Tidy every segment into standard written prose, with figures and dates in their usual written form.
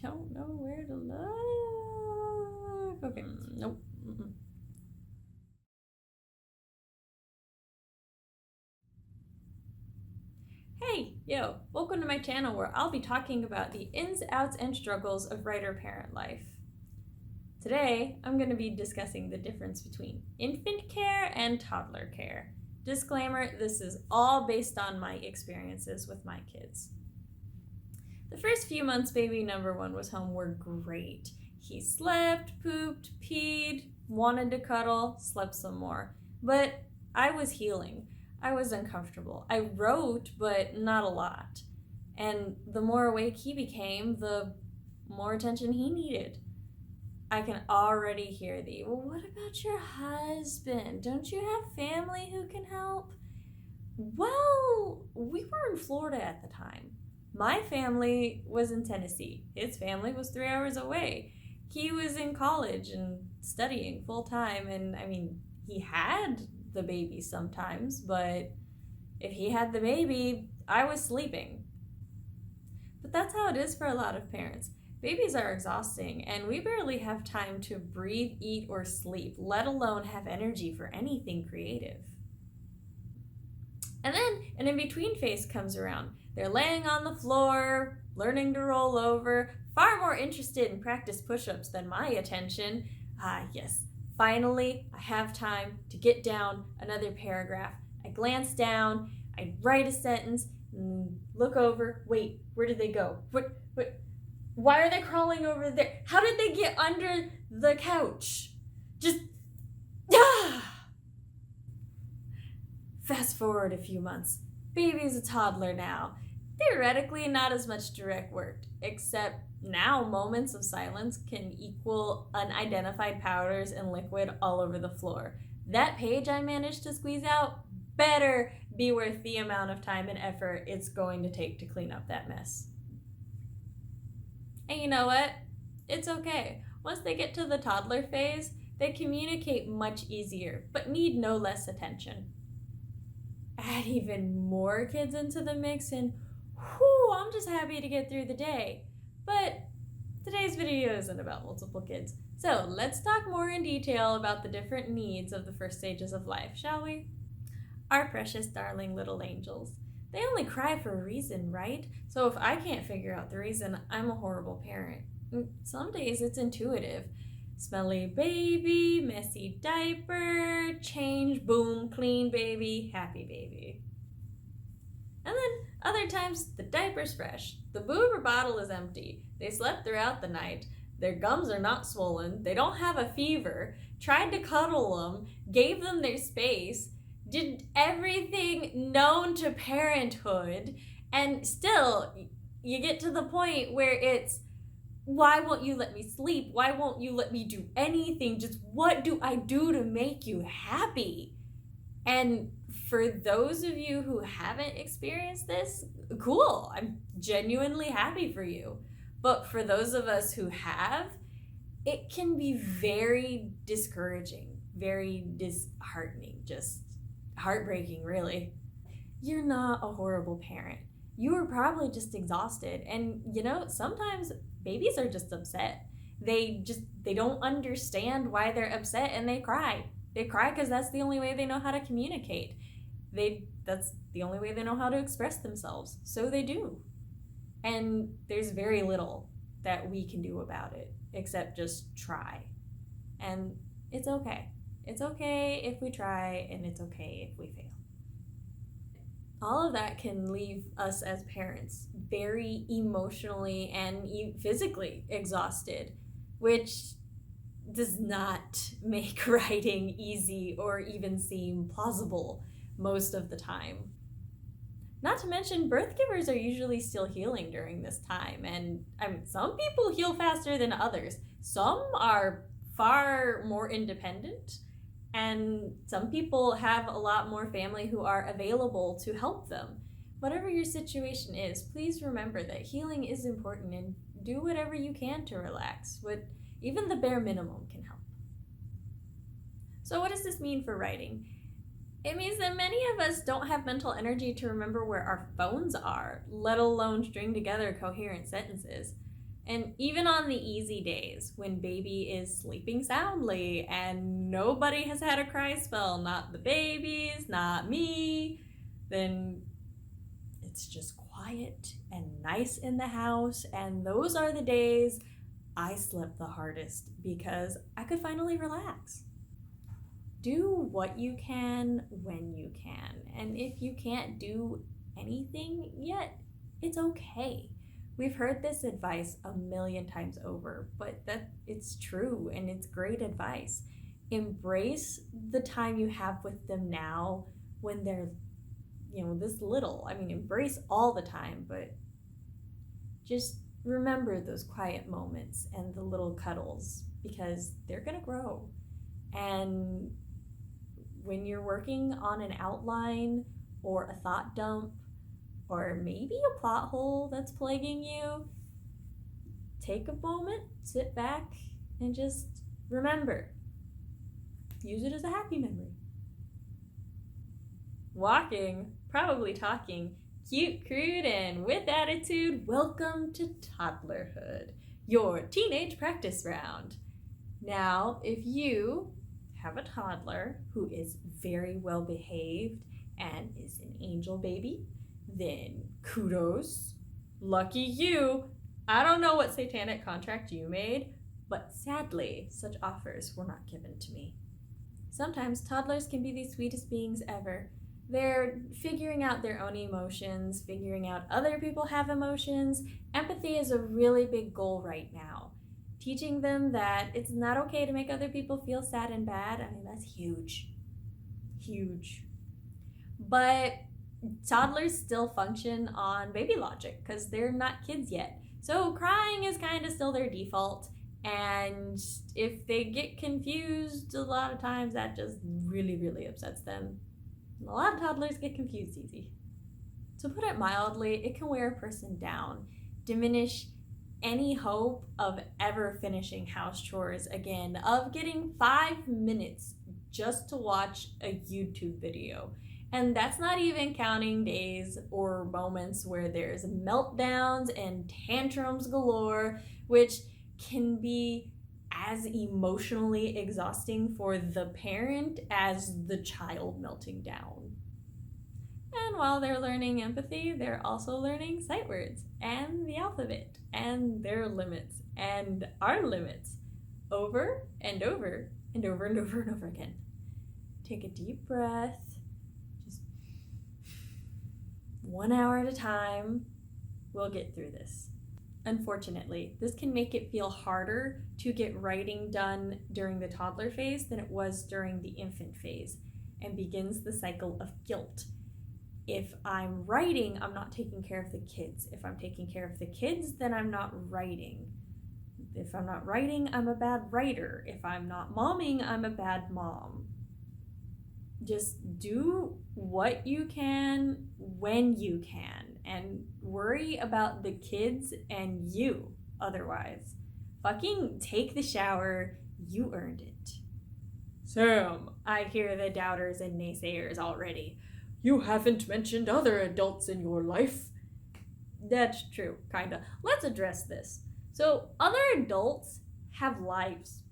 don't know where to look. Okay, nope. Hey, yo, welcome to my channel where I'll be talking about the ins, outs, and struggles of writer-parent life. Today, I'm going to be discussing the difference between infant care and toddler care. Disclaimer, this is all based on my experiences with my kids. The first few months baby number one was home were great. He slept, pooped, peed, wanted to cuddle, slept some more. But I was healing. I was uncomfortable. I wrote, but not a lot. And the more awake he became, the more attention he needed. I can already hear the, well, what about your husband? Don't you have family who can help? Well, we were in Florida at the time. My family was in Tennessee. His family was 3 hours away. He was in college and studying full time. And I mean, he had the baby sometimes, but if he had the baby, I was sleeping. But that's how it is for a lot of parents. Babies are exhausting, and we barely have time to breathe, eat, or sleep, let alone have energy for anything creative. And then an in-between phase comes around. They're laying on the floor, learning to roll over, far more interested in practice push-ups than my attention. Yes, finally, I have time to get down another paragraph. I glance down, I write a sentence, look over, wait, where did they go? What? Why are they crawling over there? How did they get under the couch? Fast forward a few months. Baby's a toddler now. Theoretically, not as much direct work, except now moments of silence can equal unidentified powders and liquid all over the floor. That page I managed to squeeze out better be worth the amount of time and effort it's going to take to clean up that mess. And you know what? It's okay. Once they get to the toddler phase, they communicate much easier, but need no less attention. Add even more kids into the mix and whew, I'm just happy to get through the day. But today's video isn't about multiple kids. So let's talk more in detail about the different needs of the first stages of life, shall we? Our precious darling little angels. They only cry for a reason, right? So if I can't figure out the reason, I'm a horrible parent. Some days it's intuitive. Smelly baby, messy diaper, change, boom, clean baby, happy baby. And then other times the diaper's fresh. The boob or bottle is empty. They slept throughout the night. Their gums are not swollen. They don't have a fever. Tried to cuddle them, gave them their space, did everything known to parenthood, and still you get to the point where it's, why won't you let me sleep? Why won't you let me do anything? Just what do I do to make you happy? And for those of you who haven't experienced this, cool, I'm genuinely happy for you. But for those of us who have, it can be very discouraging, very disheartening, just heartbreaking, really. You're not a horrible parent. You were probably just exhausted. And sometimes babies are just upset. They don't understand why they're upset and they cry. They cry because that's the only way they know how to communicate. That's the only way they know how to express themselves. So they do. And there's very little that we can do about it except just try. And it's okay. It's okay if we try, and it's okay if we fail. All of that can leave us as parents very emotionally and physically exhausted, which does not make writing easy or even seem plausible most of the time. Not to mention, birth givers are usually still healing during this time, and some people heal faster than others. Some are far more independent, and some people have a lot more family who are available to help them. Whatever your situation is, please remember that healing is important and do whatever you can to relax. Even the bare minimum can help. So what does this mean for writing? It means that many of us don't have mental energy to remember where our phones are, let alone string together coherent sentences. And even on the easy days when baby is sleeping soundly and nobody has had a cry spell, not the babies, not me, then it's just quiet and nice in the house. And those are the days I slept the hardest because I could finally relax. Do what you can when you can. And if you can't do anything yet, it's okay. We've heard this advice a million times over, but that it's true and it's great advice. Embrace the time you have with them now when they're, this little. I mean, embrace all the time, but just remember those quiet moments and the little cuddles because they're going to grow. And when you're working on an outline or a thought dump or maybe a plot hole that's plaguing you, take a moment, sit back, and just remember. Use it as a happy memory. Walking, probably talking, cute, crude, and with attitude, welcome to Toddlerhood, your teenage practice round. Now, if you have a toddler who is very well behaved and is an angel baby, then kudos, lucky you. I don't know what satanic contract you made, but sadly, such offers were not given to me. Sometimes toddlers can be the sweetest beings ever. They're figuring out their own emotions, figuring out other people have emotions. Empathy is a really big goal right now. Teaching them that it's not okay to make other people feel sad and bad. I mean, that's huge. Huge. But toddlers still function on baby logic because they're not kids yet. So crying is kind of still their default. And if they get confused, a lot of times that just really, really upsets them. And a lot of toddlers get confused easy. To put it mildly, it can wear a person down, diminish any hope of ever finishing house chores again, of getting 5 minutes just to watch a YouTube video. And that's not even counting days or moments where there's meltdowns and tantrums galore, which can be as emotionally exhausting for the parent as the child melting down. And while they're learning empathy, they're also learning sight words and the alphabet and their limits and our limits over and over and over and over and over again. Take a deep breath, just 1 hour at a time. We'll get through this. Unfortunately, this can make it feel harder to get writing done during the toddler phase than it was during the infant phase, and begins the cycle of guilt. If I'm writing, I'm not taking care of the kids. If I'm taking care of the kids, then I'm not writing. If I'm not writing, I'm a bad writer. If I'm not momming, I'm a bad mom. Just do what you can when you can and worry about the kids and you otherwise. Fucking take the shower. You earned it. Sam, I hear the doubters and naysayers already. You haven't mentioned other adults in your life. That's true, kinda. Let's address this. So, other adults have lives,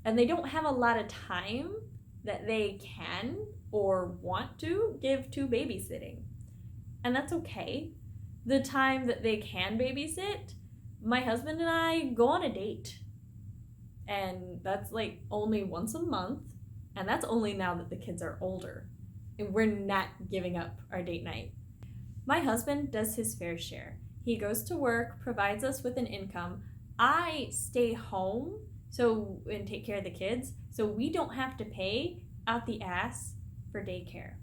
and they don't have a lot of time that they can or want to give to babysitting. And that's okay. The time that they can babysit, my husband and I go on a date. And that's like only once a month, and that's only now that the kids are older. And we're not giving up our date night. My husband does his fair share. He goes to work, provides us with an income. I stay home and take care of the kids, so we don't have to pay out the ass for daycare.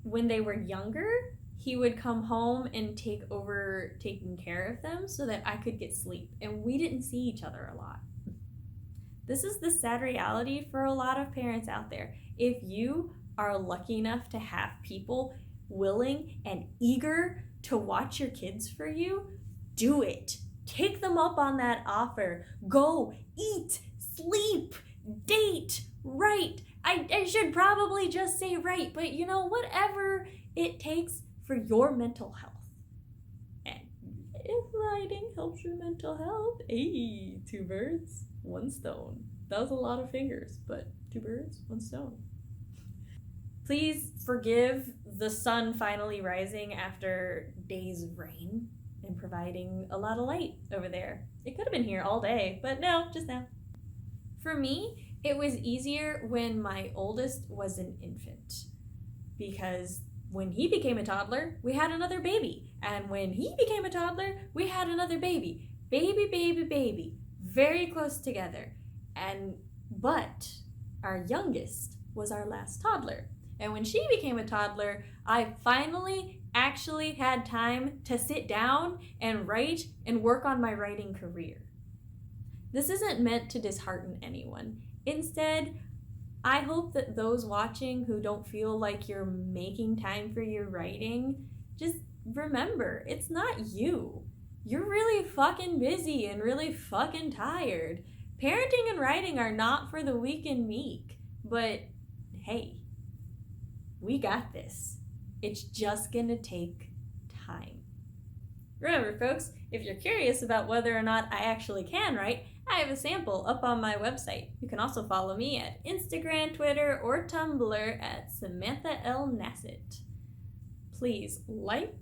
When they were younger, he would come home and take over taking care of them so that I could get sleep, and we didn't see each other a lot. This is the sad reality for a lot of parents out there. If you are lucky enough to have people willing and eager to watch your kids for you, do it. Take them up on that offer. Go, eat, sleep, date, write. I should probably just say write, but whatever it takes for your mental health. And if writing helps your mental health. Hey, 2 birds, 1 stone. That was a lot of fingers, but 2 birds, 1 stone. Please forgive the sun finally rising after days of rain and providing a lot of light over there. It could have been here all day, but no, just now. For me, it was easier when my oldest was an infant, because when he became a toddler, we had another baby. And when he became a toddler, we had another baby. Baby, baby, baby. Very close together. But our youngest was our last toddler. And when she became a toddler, I finally actually had time to sit down and write and work on my writing career. This isn't meant to dishearten anyone. Instead, I hope that those watching who don't feel like you're making time for your writing, just remember, it's not you. You're really fucking busy and really fucking tired. Parenting and writing are not for the weak and meek, but hey, we got this. It's just gonna take time. Remember, folks, if you're curious about whether or not I actually can write, I have a sample up on my website. You can also follow me at Instagram, Twitter, or Tumblr at Samantha L. Nasset. Please like,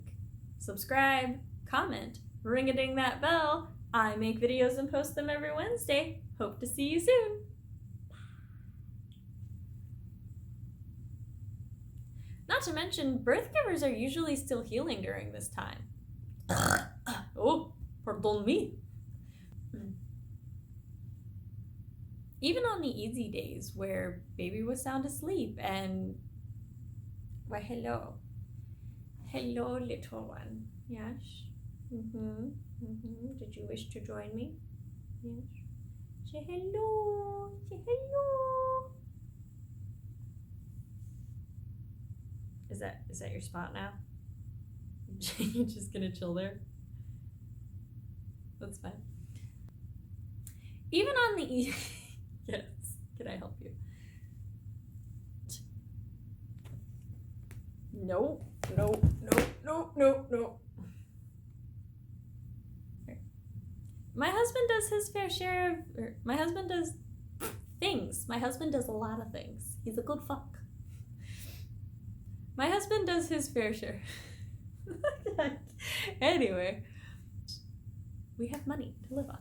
subscribe, comment, ring-a-ding that bell. I make videos and post them every Wednesday. Hope to see you soon. Not to mention, birth givers are usually still healing during this time. Oh, pardon me. Even on the easy days where baby was sound asleep and... Why, hello. Hello, little one. Yes? Did you wish to join me? Yes. Say hello. Say hello. Is that your spot now? You're just gonna chill there? That's fine. Even on the Yes, can I help you? No. My husband does his fair share of... my husband does things. My husband does a lot of things. He's a good fuck. My husband does his fair share. Anyway, we have money to live on.